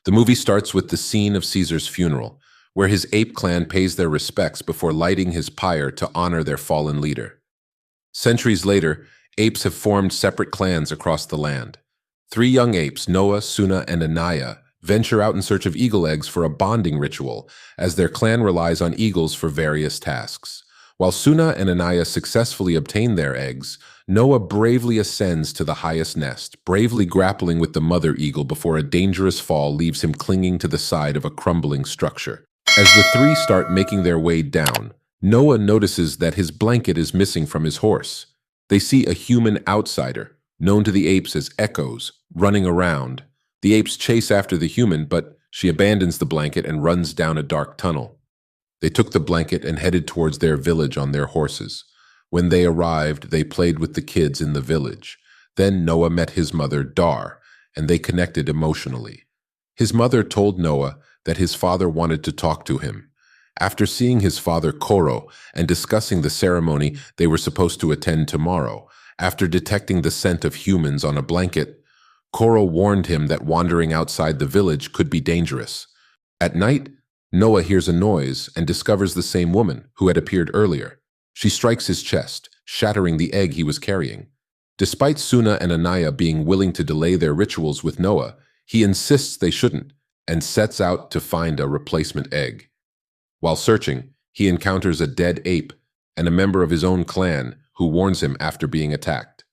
The movie starts with the scene of Caesar's funeral, where his ape clan pays their respects before lighting his pyre to honor their fallen leader. Centuries later, apes have formed separate clans across the land. Three young apes, Noah, Suna, and Anaya, venture out in search of eagle eggs for a bonding ritual, as their clan relies on eagles for various tasks. While Suna and Anaya successfully obtain their eggs, Noah bravely ascends to the highest nest, bravely grappling with the mother eagle before a dangerous fall leaves him clinging to the side of a crumbling structure. As the three start making their way down, Noah notices that his blanket is missing from his horse. They see a human outsider, known to the apes as echoes, running around. The apes chase after the human, but she abandons the blanket and runs down a dark tunnel. They took the blanket and headed towards their village on their horses. When they arrived, they played with the kids in the village. Then Noah met his mother, Dar, and they connected emotionally. His mother told Noah that his father wanted to talk to him. After seeing his father, Koro, and discussing the ceremony they were supposed to attend tomorrow, after detecting the scent of humans on a blanket, Koro warned him that wandering outside the village could be dangerous. At night, Noah hears a noise and discovers the same woman who had appeared earlier. She strikes his chest, shattering the egg he was carrying. Despite Suna and Anaya being willing to delay their rituals with Noah, he insists they shouldn't and sets out to find a replacement egg. While searching, he encounters a dead ape and a member of his own clan who warns him after being attacked.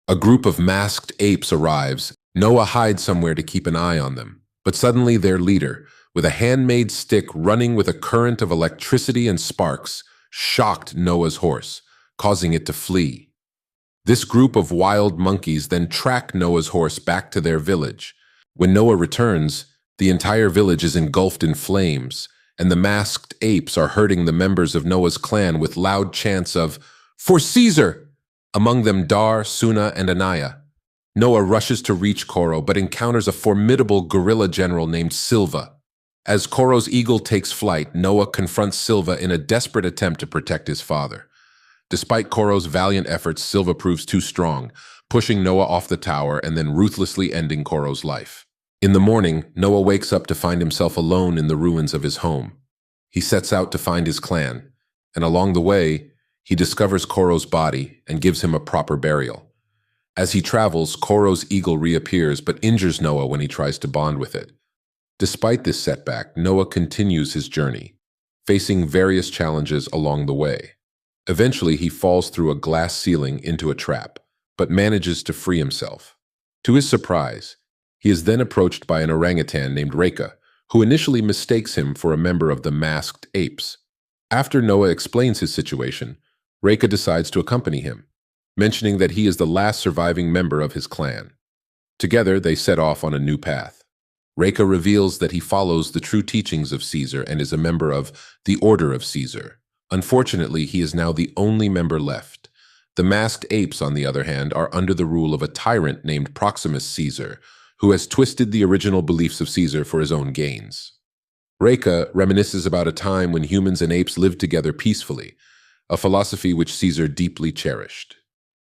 A group of masked apes arrives. Noah hides somewhere to keep an eye on them, but suddenly their leader, with a handmade stick running with a current of electricity and sparks, shocked Noah's horse, causing it to flee. This group of wild monkeys then track Noah's horse back to their village. When Noah returns, the entire village is engulfed in flames, and the masked apes are hurting the members of Noah's clan with loud chants of, "For Caesar!" Among them Dar, Suna, and Anaya. Noah rushes to reach Koro, but encounters a formidable guerrilla general named Silva. As Koro's eagle takes flight, Noah confronts Silva in a desperate attempt to protect his father. Despite Koro's valiant efforts, Silva proves too strong, pushing Noah off the tower and then ruthlessly ending Koro's life. In the morning, Noah wakes up to find himself alone in the ruins of his home. He sets out to find his clan, and along the way, he discovers Koro's body and gives him a proper burial. As he travels, Koro's eagle reappears but injures Noah when he tries to bond with it. Despite this setback, Noah continues his journey, facing various challenges along the way. Eventually, he falls through a glass ceiling into a trap, but manages to free himself. To his surprise, he is then approached by an orangutan named Reka, who initially mistakes him for a member of the masked apes. After Noah explains his situation, Reka decides to accompany him, mentioning that he is the last surviving member of his clan. Together, they set off on a new path. Reka reveals that he follows the true teachings of Caesar and is a member of the Order of Caesar. Unfortunately, he is now the only member left. The masked apes, on the other hand, are under the rule of a tyrant named Praximus Caesar, who has twisted the original beliefs of Caesar for his own gains. Reka reminisces about a time when humans and apes lived together peacefully, a philosophy which Caesar deeply cherished.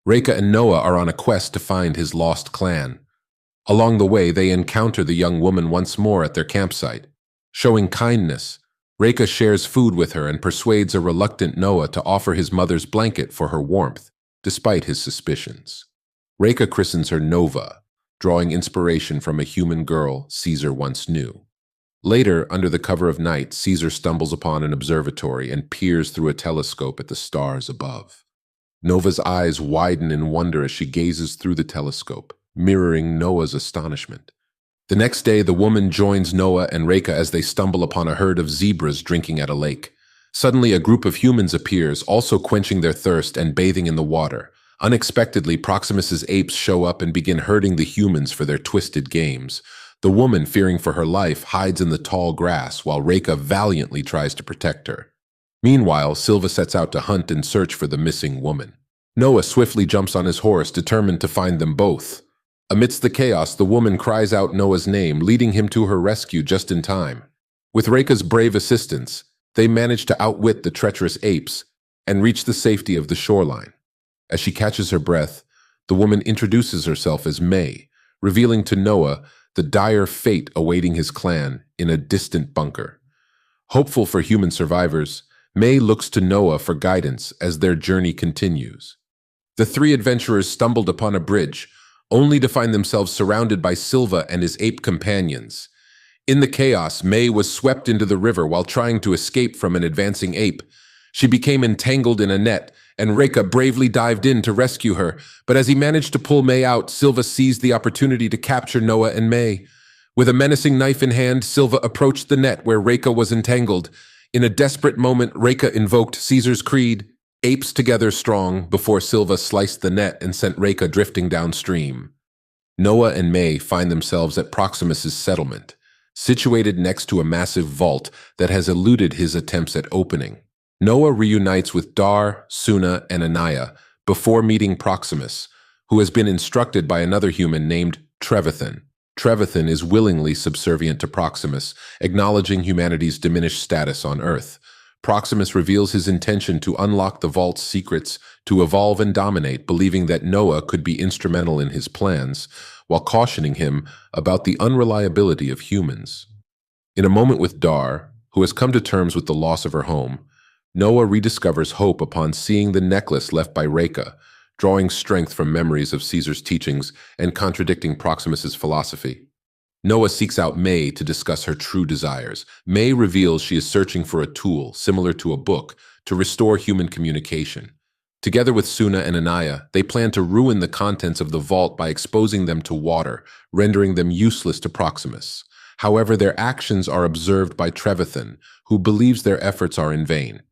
Reka and Noah are on a quest to find his lost clan. Along the way, they encounter the young woman once more at their campsite. Showing kindness, Reka shares food with her and persuades a reluctant Noah to offer his mother's blanket for her warmth, despite his suspicions. Reka christens her Nova, drawing inspiration from a human girl Caesar once knew. Later, under the cover of night, Caesar stumbles upon an observatory and peers through a telescope at the stars above. Nova's eyes widen in wonder as she gazes through the telescope, mirroring Noah's astonishment. The next day, the woman joins Noah and Reka as they stumble upon a herd of zebras drinking at a lake. Suddenly, a group of humans appears, also quenching their thirst and bathing in the water. Unexpectedly, Proximus's apes show up and begin herding the humans for their twisted games. The woman, fearing for her life, hides in the tall grass while Reka valiantly tries to protect her. Meanwhile, Silva sets out to hunt and search for the missing woman. Noah swiftly jumps on his horse, determined to find them both. Amidst the chaos, the woman cries out Noah's name, leading him to her rescue just in time. With Reka's brave assistance, they manage to outwit the treacherous apes and reach the safety of the shoreline. As she catches her breath, the woman introduces herself as May, revealing to Noah the dire fate awaiting his clan in a distant bunker. Hopeful for human survivors, May looks to Noah for guidance as their journey continues. The three adventurers stumbled upon a bridge, only to find themselves surrounded by Silva and his ape companions. In the chaos, May was swept into the river while trying to escape from an advancing ape. She became entangled in a net, and Reka bravely dived in to rescue her. But as he managed to pull May out, Silva seized the opportunity to capture Noah and May. With a menacing knife in hand, Silva approached the net where Reka was entangled. In a desperate moment, Reka invoked Caesar's creed, apes together strong, before Silva sliced the net and sent Reka drifting downstream. Noah and May find themselves at Praximus's settlement, situated next to a massive vault that has eluded his attempts at opening. Noah reunites with Dar, Suna, and Anaya before meeting Praximus, who has been instructed by another human named Trevathan. Trevathan is willingly subservient to Praximus, acknowledging humanity's diminished status on Earth. Praximus reveals his intention to unlock the vault's secrets, to evolve and dominate, believing that Noah could be instrumental in his plans, while cautioning him about the unreliability of humans. In a moment with Dar, who has come to terms with the loss of her home, Noah rediscovers hope upon seeing the necklace left by Reka, drawing strength from memories of Caesar's teachings and contradicting Praximus's philosophy. Noah seeks out May to discuss her true desires. May reveals she is searching for a tool, similar to a book, to restore human communication. Together with Suna and Anaya, they plan to ruin the contents of the vault by exposing them to water, rendering them useless to Praximus. However, their actions are observed by Trevathan, who believes their efforts are in vain.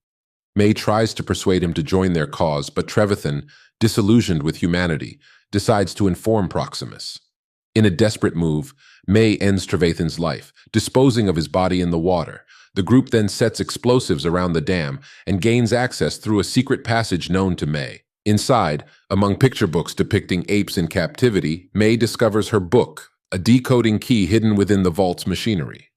May tries to persuade him to join their cause, but Trevathan, disillusioned with humanity, decides to inform Praximus. In a desperate move, May ends Trevathan's life, disposing of his body in the water. The group then sets explosives around the dam and gains access through a secret passage known to May. Inside, among picture books depicting apes in captivity, May discovers her book, a decoding key hidden within the vault's machinery.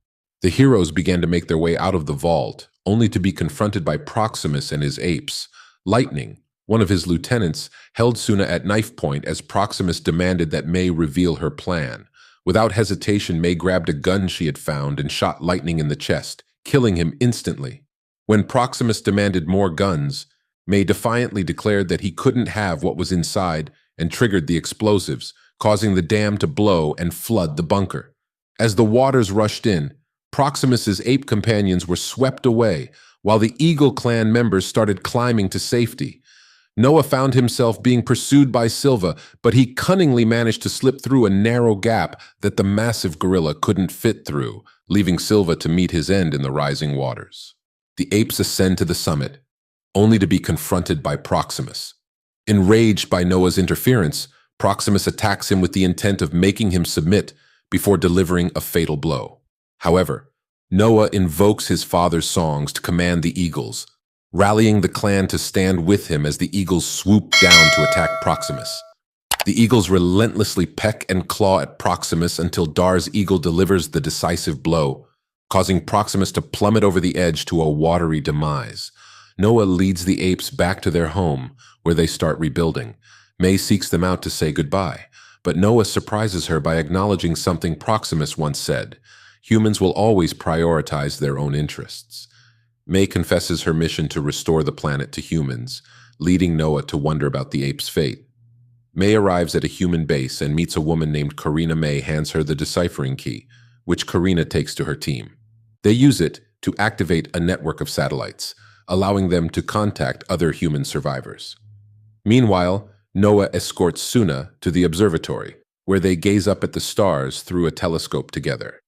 The heroes began to make their way out of the vault, only to be confronted by Praximus and his apes. Lightning, one of his lieutenants, held Suna at knife point as Praximus demanded that May reveal her plan. Without hesitation, May grabbed a gun she had found and shot Lightning in the chest, killing him instantly. When Praximus demanded more guns, May defiantly declared that he couldn't have what was inside and triggered the explosives, causing the dam to blow and flood the bunker. As the waters rushed in, Praximus's ape companions were swept away, while the Eagle clan members started climbing to safety. Noah found himself being pursued by Silva, but he cunningly managed to slip through a narrow gap that the massive gorilla couldn't fit through, leaving Silva to meet his end in the rising waters. The apes ascend to the summit, only to be confronted by Praximus. Enraged by Noah's interference, Praximus attacks him with the intent of making him submit before delivering a fatal blow. However, Noah invokes his father's songs to command the eagles, rallying the clan to stand with him as the eagles swoop down to attack Praximus. The eagles relentlessly peck and claw at Praximus until Dar's eagle delivers the decisive blow, causing Praximus to plummet over the edge to a watery demise. Noah leads the apes back to their home, where they start rebuilding. May seeks them out to say goodbye, but Noah surprises her by acknowledging something Praximus once said: humans will always prioritize their own interests. May confesses her mission to restore the planet to humans, leading Noah to wonder about the ape's fate. May arrives at a human base and meets a woman named Karina. May hands her the deciphering key, which Karina takes to her team. They use it to activate a network of satellites, allowing them to contact other human survivors. Meanwhile, Noah escorts Suna to the observatory, where they gaze up at the stars through a telescope together.